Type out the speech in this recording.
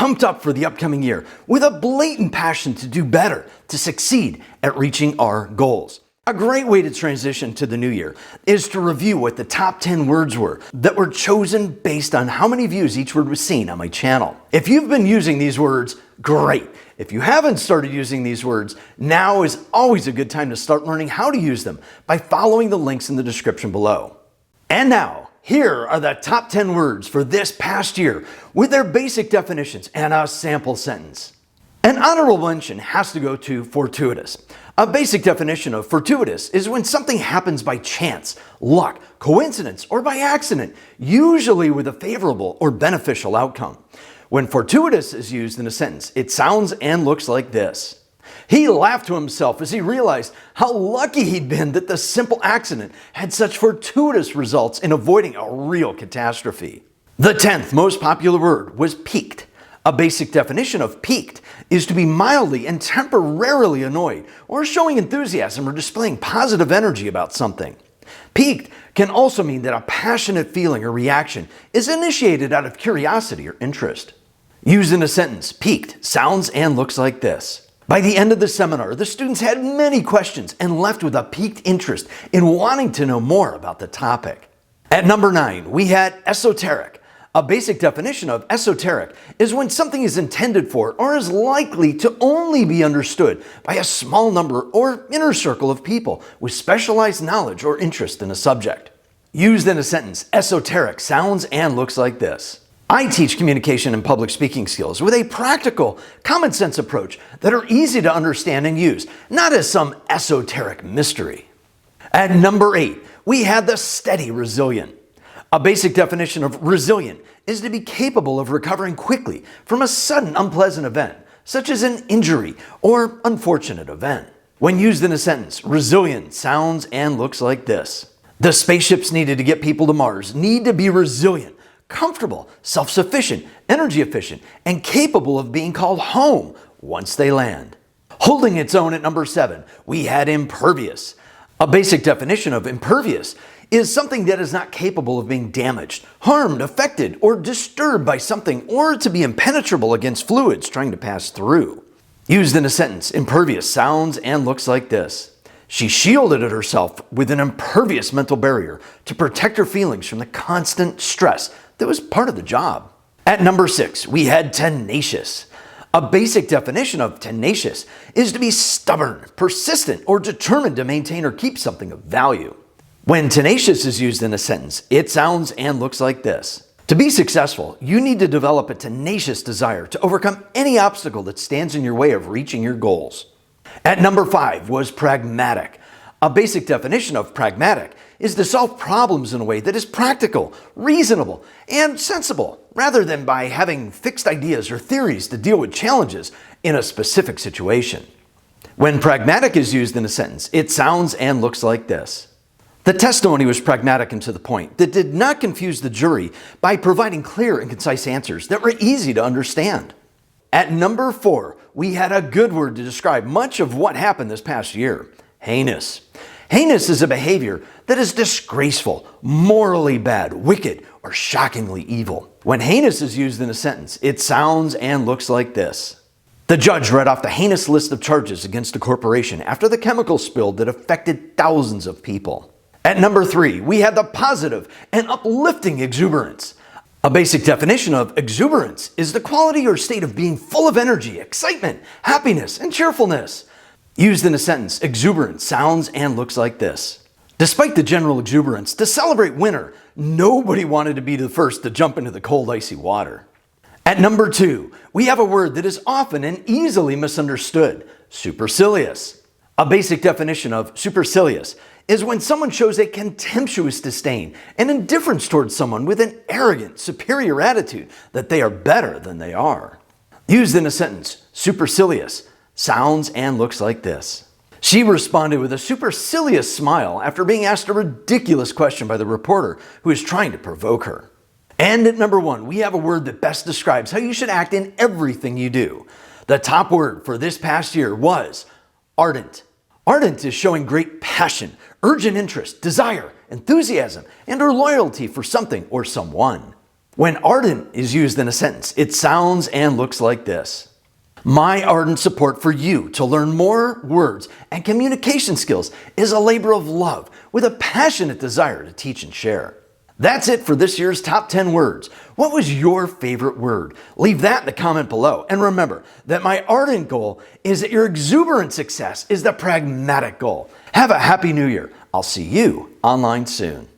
pumped up for the upcoming year with a blatant passion to do better, to succeed at reaching our goals. A great way to transition to the new year is to review what the top 10 words were that were chosen based on how many views each word was seen on my channel. If you've been using these words, great. If you haven't started using these words, now is always a good time to start learning how to use them by following the links in the description below. And now, here are the top 10 words for this past year with their basic definitions and a sample sentence. An honorable mention has to go to fortuitous. A basic definition of fortuitous is when something happens by chance, luck, coincidence, or by accident, usually with a favorable or beneficial outcome. When fortuitous is used in a sentence, it sounds and looks like this. He laughed to himself as he realized how lucky he'd been that the simple accident had such fortuitous results in avoiding a real catastrophe. The 10th most popular word was piqued. A basic definition of piqued is to be mildly and temporarily annoyed or showing enthusiasm or displaying positive energy about something. Piqued can also mean that a passionate feeling or reaction is initiated out of curiosity or interest. Used in a sentence, piqued sounds and looks like this. By the end of the seminar, the students had many questions and left with a piqued interest in wanting to know more about the topic. At number 9, we had esoteric. A basic definition of esoteric is when something is intended for or is likely to only be understood by a small number or inner circle of people with specialized knowledge or interest in a subject. Used in a sentence, esoteric sounds and looks like this. I teach communication and public speaking skills with a practical, common sense approach that are easy to understand and use, not as some esoteric mystery. At number 8, we had the steady resilient. A basic definition of resilient is to be capable of recovering quickly from a sudden unpleasant event, such as an injury or unfortunate event. When used in a sentence, resilient sounds and looks like this. The spaceships needed to get people to Mars need to be resilient, comfortable, self-sufficient, energy efficient, and capable of being called home once they land. Holding its own at number 7, we had impervious. A basic definition of impervious is something that is not capable of being damaged, harmed, affected, or disturbed by something, or to be impenetrable against fluids trying to pass through. Used in a sentence, impervious sounds and looks like this. She shielded herself with an impervious mental barrier to protect her feelings from the constant stress that was part of the job. At number 6, we had tenacious. A basic definition of tenacious is to be stubborn, persistent, or determined to maintain or keep something of value. When tenacious is used in a sentence, it sounds and looks like this. To be successful, you need to develop a tenacious desire to overcome any obstacle that stands in your way of reaching your goals. At number 5 was pragmatic. A basic definition of pragmatic is to solve problems in a way that is practical, reasonable, and sensible, rather than by having fixed ideas or theories to deal with challenges in a specific situation. When pragmatic is used in a sentence, it sounds and looks like this. The testimony was pragmatic and to the point that did not confuse the jury by providing clear and concise answers that were easy to understand. At number 4, we had a good word to describe much of what happened this past year: heinous. Heinous is a behavior that is disgraceful, morally bad, wicked, or shockingly evil. When heinous is used in a sentence, it sounds and looks like this. The judge read off the heinous list of charges against a corporation after the chemical spill that affected thousands of people. At number 3, we had the positive and uplifting exuberance. A basic definition of exuberance is the quality or state of being full of energy, excitement, happiness, and cheerfulness. Used in a sentence, exuberance sounds and looks like this. Despite the general exuberance, to celebrate winter, nobody wanted to be the first to jump into the cold, icy water. At number 2, we have a word that is often and easily misunderstood: supercilious. A basic definition of supercilious is when someone shows a contemptuous disdain and indifference towards someone with an arrogant, superior attitude that they are better than they are. Used in a sentence, supercilious sounds and looks like this. She responded with a supercilious smile after being asked a ridiculous question by the reporter who is trying to provoke her. And at number 1, we have a word that best describes how you should act in everything you do. The top word for this past year was ardent. Ardent is showing great passion, urgent interest, desire, enthusiasm, and or loyalty for something or someone. When ardent is used in a sentence, it sounds and looks like this. My ardent support for you to learn more words and communication skills is a labor of love with a passionate desire to teach and share. That's it for this year's top 10 words. What was your favorite word? Leave that in the comment below. And remember that my ardent goal is that your exuberant success is the pragmatic goal. Have a happy new year. I'll see you online soon.